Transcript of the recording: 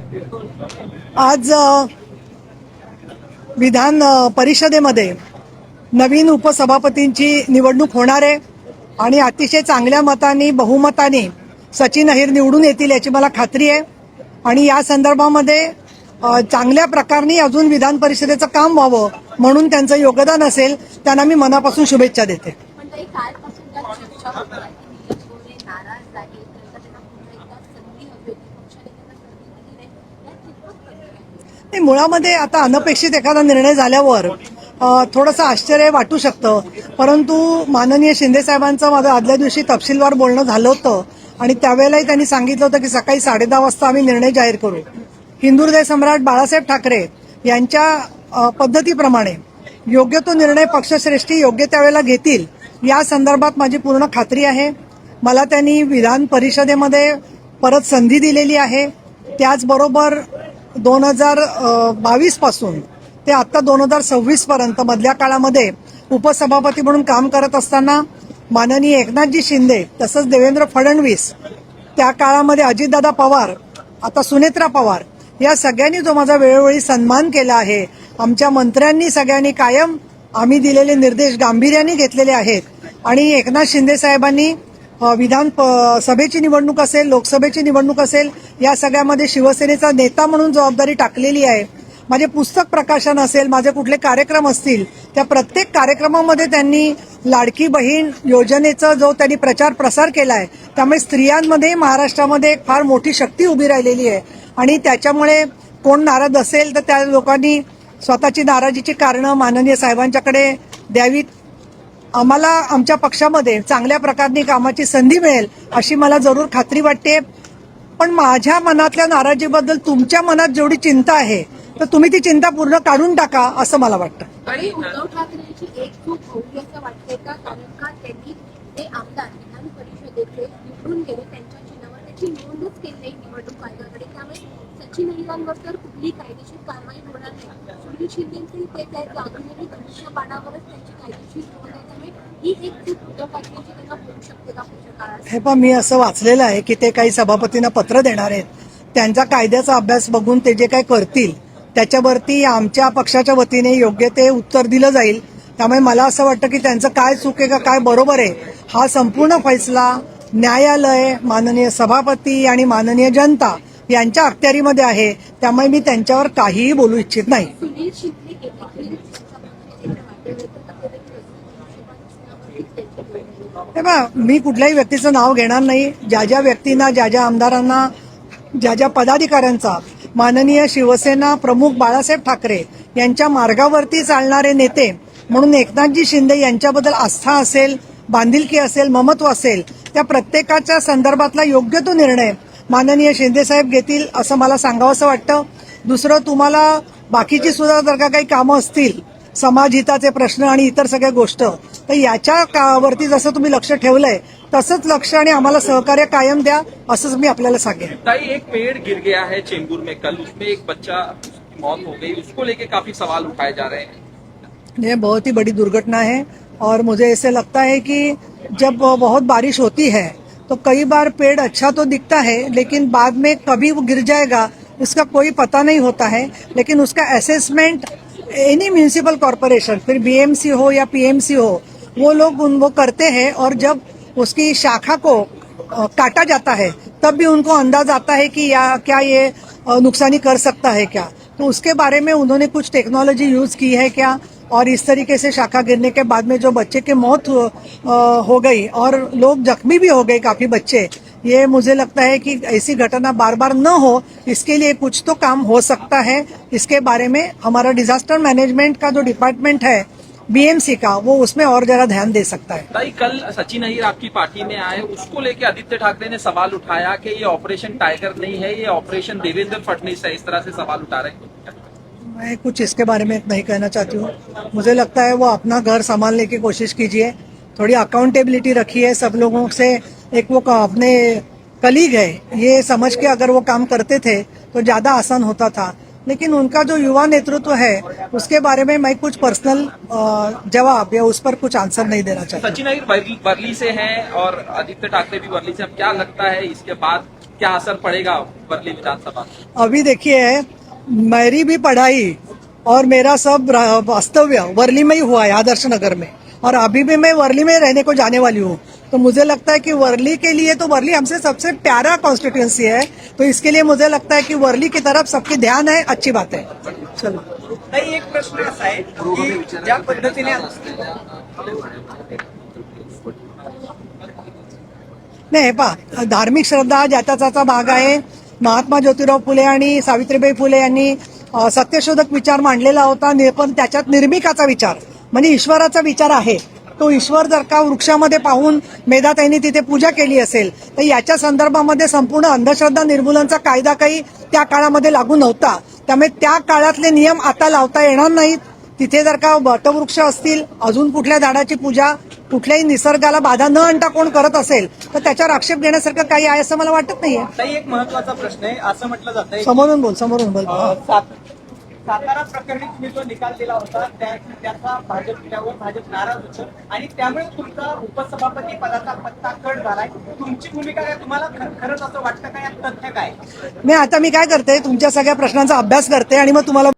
आज विधान परिषदेमध्ये नवीन उपसभापतींची निवडणूक होणार आहे आणि अतिशय चांगल्या मतांनी बहुमताने सचिन अहिर निवडून येतील याची मला खात्री आहे। आणि या संदर्भामध्ये चांगल्या प्रकारे अजून विधान परिषदेचं काम व्हावं म्हणून त्यांचं योगदान असेल, त्यांना मी मनापासून शुभेच्छा देते। मुळामध्ये आता अनपेक्षित एखादा निर्णय झाल्यावर थोडंसं आश्चर्य वाटू शकतं, परंतु माननीय शिंदे साहेबांचं माझं आदल्या दिवशी तपशीलवार बोलणं झालं होतं आणि त्यावेळेलाही त्यांनी सांगितलं होतं की सकाळी 10:30 वाजता आम्ही निर्णय जाहीर करू। हिंदू हृदय सम्राट बाळासाहेब ठाकरे यांच्या पद्धतीप्रमाणे योग्य तो निर्णय पक्षश्रेष्ठी योग्य त्यावेळेला घेतील या संदर्भात माझी पूर्ण खात्री आहे। मला त्यांनी विधान परिषदेमध्ये परत संधी दिलेली आहे। त्याचबरोबर 2022 पासून ते आता 2026 पर्यंत मधल्या काळामध्ये उपसभापती म्हणून काम करत असताना माननीय एकनाथजी शिंदे तसंच देवेंद्र फडणवीस, त्या काळामध्ये अजितदादा पवार, आता सुनेत्रा पवार, या सगळ्यांनी जो माझा वेळोवेळी सन्मान केला आहे। आमच्या मंत्र्यांनी सगळ्यांनी कायम आम्ही दिलेले निर्देश गांभीर्याने घेतलेले आहेत आणि एकनाथ शिंदे साहेबांनी विधान सभेची निवडणूक असेल, लोकसभेची निवडणूक असेल, या सगळ्यामध्ये शिवसेनेचा नेता म्हणून जबाबदारी टाकलेली आहे। माझे पुस्तक प्रकाशन असेल, माझे कुठले कार्यक्रम असतील, त्या प्रत्येक कार्यक्रमामध्ये त्यांनी लाडकी बहीण योजनेचा जो त्यांनी प्रचार प्रसार केलाय, त्यामुळे स्त्रियांमध्ये महाराष्ट्रामध्ये एक फार मोठी शक्ती उभी राहिलेली आहे आणि त्याच्यामुळे कोण नाराज असेल तर त्या लोकांनी स्वतःची नाराजीची कारणं माननीय साहेबांच्याकडे द्यावीत। आम्हाला आमच्या पक्षामध्ये चांगल्या प्रकारची कामाची संधी मिळेल अशी मला जरूर खात्री वाटते, पण माझ्या मनातल्या नाराजीबद्दल तुमच्या मनात जेवढी चिंता आहे तर तुम्ही ती चिंता पूर्ण काढून टाका असं मला वाटतं। आणि उद्धव ठाकरेंची एकजूट होईल असं वाटतंय का? कारण का त्यांनी ते आमदार विधान परिषदेचे निवडून गेले, त्यांच्या चिन्हावर त्याची नोंदच केली नाही निवडणूक आयोगाकडे, त्यामुळे सचिन अहिरांवर तर कुठलीही कायदेशीर कारवाई होणार नाही। सुनील शिंदेचे ते गांभीर्याने धनुष्य बाणावरच त्यांची कायदेशीर नोंद आहे, त्यामुळे ही एकजूट उद्धव ठाकरेंची त्यांना होऊ शकते का पुढच्या काळात? हे पण मी असं वाचलेलं आहे की ते काही सभापतींना पत्र देणार आहेत, त्यांचा कायद्याचा अभ्यास बघून ते जे काही करतील त्याच्यावरती आमच्या पक्षाच्या वतीने योग्य ते उत्तर दिलं जाईल। त्यामुळे मला असं वाटतं की त्यांचं काय चूक आहे का काय बरोबर आहे हा संपूर्ण फैसला न्यायालय, माननीय सभापती आणि माननीय जनता यांच्या अखत्यारीमध्ये आहे। त्यामुळे मी त्यांच्यावर काहीही बोलू इच्छित नाही। तेव्हा मी कुठल्याही व्यक्तीचं नाव घेणार नाही। ज्या ज्या व्यक्तींना, ज्या ज्या आमदारांना, ज्या ज्या पदाधिकाऱ्यांचा माननीय शिवसेना प्रमुख बाळासाहेब ठाकरे यांच्या मार्गावरती चालणारे नेते म्हणून एकनाथजी शिंदे यांच्याबद्दल आस्था असेल, बांधिलकी असेल, ममत्व असेल, त्या प्रत्येकाच्या संदर्भातला योग्य तो निर्णय माननीय शिंदे साहेब घेतील असं मला सांगावंसं वाटतं। दुसरं, तुम्हाला बाकीची सुद्धा जर का काही कामं असतील, समाजहिताचे प्रश्न आणि इतर सगळ्या गोष्ट, तर याच्यावरती जसं तुम्ही लक्ष ठेवलंय तसंच लक्ष आणि आम्हाला सहकार्य कायम द्या असंच मी आपल्याला सांगेन। ताई, एक पेड़ गिर गया है चेंबूर में कल, उसमें एक बच्चा की मौत हो गई, उसको लेके काफी सवाल उठाए जा रहे हैं। ये बहुत ही बड़ी दुर्घटना है और मुझे ऐसे लगता है कि जब बहुत बारिश होती है तो कई बार पेड़ अच्छा तो दिखता है लेकिन बाद में कभी वो गिर जाएगा इसका कोई पता नहीं होता है। लेकिन उसका असेसमेंट एनी म्यूनिसिपल कॉरपोरेशन, फिर बीएमसी हो या पीएमसी हो, वो लोग वो करते हैं और जब उसकी शाखा को काटा जाता है तब भी उनको अंदाज आता है कि क्या ये नुकसानी कर सकता है क्या, तो उसके बारे में उन्होंने कुछ टेक्नोलॉजी यूज की है क्या, और इस तरीके से शाखा गिरने के बाद में जो बच्चे की मौत हो गई और लोग जख्मी भी हो गए काफी बच्चे, ये मुझे लगता है कि ऐसी घटना बार बार न हो इसके लिए कुछ तो काम हो सकता है। इसके बारे में हमारा डिजास्टर मैनेजमेंट का जो डिपार्टमेंट है बीएमसी का, वो उसमें और जरा ध्यान दे सकता है। ताई, कल सचिन अहिर आपकी पार्टी में आए, उसको लेके आदित्य ठाकरे ने सवाल उठाया कि ये ऑपरेशन टाइगर नहीं है, ये ऑपरेशन देवेंद्र फडणवीस है, इस तरह से सवाल उठा रहे हैं। मैं कुछ इसके बारे में नहीं कहना चाहती हूँ। मुझे लगता है वो अपना घर संभालने की कोशिश कीजिए, थोड़ी अकाउंटेबिलिटी रखिए सब लोगों से। एक वो अपने कलीग है ये समझ के अगर वो काम करते थे तो ज्यादा आसान होता था, लेकिन उनका जो युवा नेतृत्व है उसके बारे में मैं कुछ पर्सनल जवाब या उस पर कुछ आंसर नहीं देना चाहता। सचिन अहिर वर्ली से हैं और आदित्य ठाकरे भी वर्ली से, अब क्या लगता है इसके बाद क्या असर पड़ेगा वर्ली विधानसभा में? अभी देखिए, मेरी भी पढ़ाई और मेरा सब वास्तव्य वर्ली में ही हुआ है, आदर्श नगर में, और अभी भी मैं वर्ली में रहने को जाने वाली हूँ। तो मुझे लगता है कि वर्ली के लिए तो वर्ली हमसे सबसे प्यारा कॉन्स्टिट्यूंसी है, तो इसके लिए मुझे लगता है कि वर्ली की तरफ सबकी ध्यान है, अच्छी बात है। चलो, ताई, एक प्रश्न असा आहे की ज्या पद्धतीने नाही पहा, धार्मिक श्रद्धा ज्याचा त्याचा भाग आहे. महात्मा ज्योतिराव फुले आणि सावित्रीबाई फुले यांनी सत्यशोधक विचार मांडलेला होता, पण त्याच्यात निर्मिकाचा विचार म्हणजे ईश्वराचा विचार आहे. तो ईश्वर जर का वृक्षामध्ये पाहून मेधाताईंनी तिथे पूजा केली असेल, तर याच्या संदर्भामध्ये संपूर्ण अंधश्रद्धा निर्मूलनचा कायदा काही त्या काळामध्ये लागू नव्हता. त्यामुळे त्या काळातले नियम आता लावता येणार नाहीत. तिथे जर का वटवृक्ष असतील, अजून कुठल्या झाडाची पूजा कुठल्याही निसर्गाला बाधा न आणता कोण करत असेल, तर त्याच्यावर आक्षेप घेण्यासारखं काही आहे असं मला वाटत नाहीये. ताई, एक महत्वाचा प्रश्न आहे. असं म्हटलं जातंय समोरून बोल. सातारा प्रकरणी तुम्ही जो निकाल दिला होता त्याचा भाजप नाराज होतं आणि त्यामुळे तुमचा उपसभापती पदाचा पत्ता कट झालाय. तुमची भूमिका काय? तुम्हाला खरंच असं वाटतं का? यात तथ्य काय? मी काय करते, तुमच्या सगळ्या प्रश्नांचा अभ्यास करते आणि मग तुम्हाला